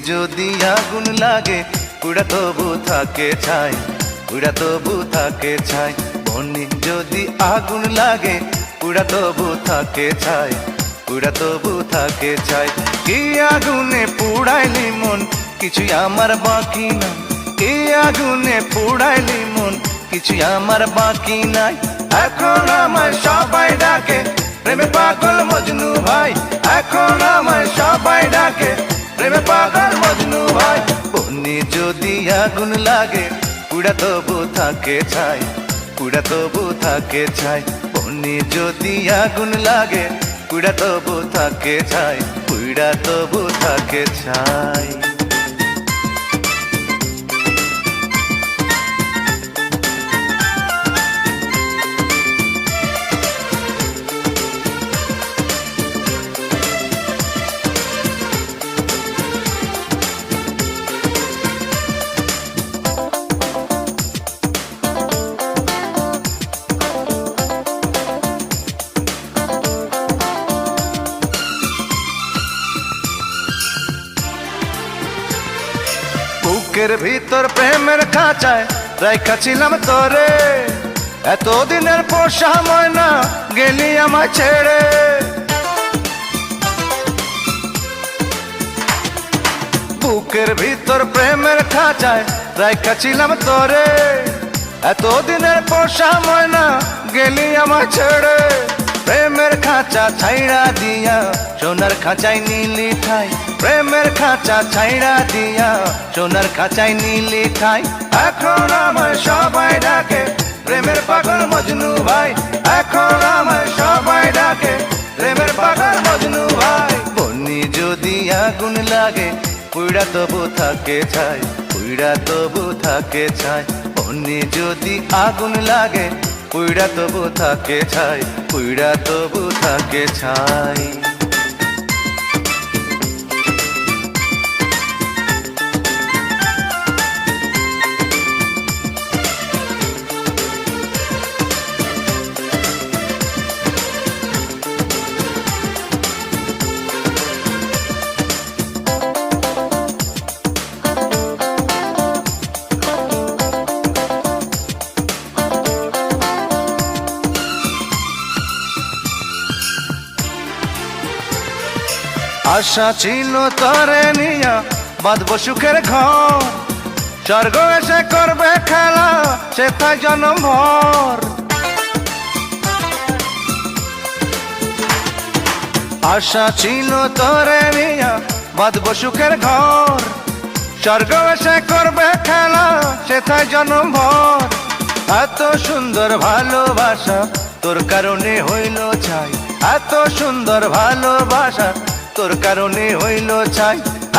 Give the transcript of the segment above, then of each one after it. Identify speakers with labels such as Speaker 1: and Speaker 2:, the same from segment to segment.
Speaker 1: যদি আগুন লাগে পুরা তবু থাকে ছাই, পুরা তবু থাকে ছাই। বনি যদি আগুন লাগে পুরা তবু থাকে ছাই, পুরা তবু থাকে ছাই। কি আগুনে পুড়াইলি মন কিছুই আমার বাকি নাই, কি আগুনে পুড়াইলি মন কিছুই আমার বাকি নাই। এখন আমায় সবাই ডাকে প্রেমে পাগল মজনু ভাই, এখন আমায় সবাই ডাকে প্রেমে পাগল মজনু ভাই। বনি যদি আগুন লাগে পুরা তবু থাকে ছাই, পুরা তবু থাকে ছাই। বনি যদি আগুন লাগে পুরা তবু থাকে ছাই, পুরা তবু থাকে ছাই। বুকের ভিতর প্রেমের খাঁচায় রাইখাছিলাম তোরে, এতদিনের পোষা ময়না গেলি আমায় ছেড়ে। বুকের ভিতর প্রেমের খাঁচায় রাইখাছিলাম তোরে, এতদিনের পোষা ময়না গেলি আমায় ছেড়ে। প্রেমের খাঁচা ছাইড়া দিয়া সোনার খাঁচায় নীলি ঠাই, প্রেমের খাঁচা ছাইড়া দিয়া সোনার খাঁচায় নীলি ঠাই। এখন আমায় সবাই ডাকে প্রেমের পাগল মজনু ভাই, এখন আমায় সবাই ডাকে প্রেমের পাগল মজনু ভাই। বনি যদি আগুন লাগে পুরা তবু থাকে ছাই, পুরা তবু থাকে ছাই। বনি যদি আগুন লাগে পুরা তবু থাকে ছাই, পুরা তবু থাকে ছাই। আশা ছিল তরে নিয়া বাঁধব সুখের ঘর, স্বর্গ এসে করবে খেলা সেথায় জনম ভর। আশা ছিল তরে নিয়া বাঁধব সুখের ঘর, স্বর্গ এসে করবে খেলা সেথায় জনম ভর। এত সুন্দর ভালোবাসা তোর কারণে হইল ছাই, এত সুন্দর ভালোবাসা তোর কারণে হইল ছাই।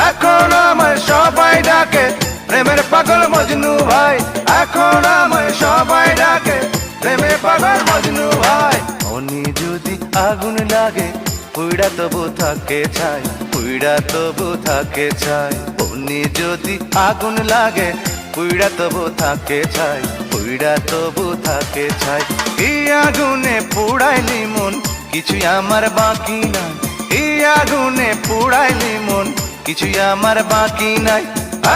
Speaker 1: এখন আমায় সবাই ডাকে প্রেমের পাগল মজনু ভাই, এখন আমায় সবাই ডাকে প্রেমের পাগল মজনু ভাই। বনি যদি আগুন লাগে পুরা তবু থাকে ছাই, পুরা তবু থাকে ছাই। বনি যদি আগুন লাগে পুরা তবু থাকে ছাই, পুরা তবু থাকে ছাই। এই আগুনে পুড়াইলি মন কিছুই আমার বাকি নাই, এই আগুনে পুড়াইলি মন কিছুই আমার বাকি নাই।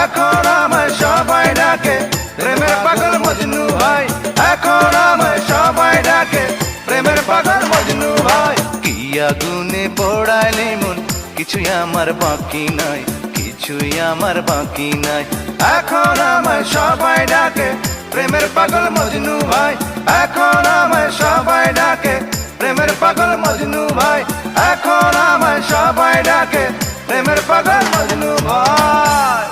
Speaker 1: এখন আমায় সবাই ডাকে প্রেমের পাগল মজনু ভাই, এখন আমায় সবাই ডাকে প্রেমের পাগল মজনু ভাই। কি আগুনে পোড়াইলি মন কিছুই আমার বাকি নাই, কিছুই আমার বাকি নাই। এখন আমায় সবাই ডাকে প্রেমের পাগল মজনু ভাই, এখন আমায় সবাই ডাকে প্রেমের পাগল মজনু ভাই, এখন আমায় সবাই ডাকে প্রেমের পাগল মজনু ভাই।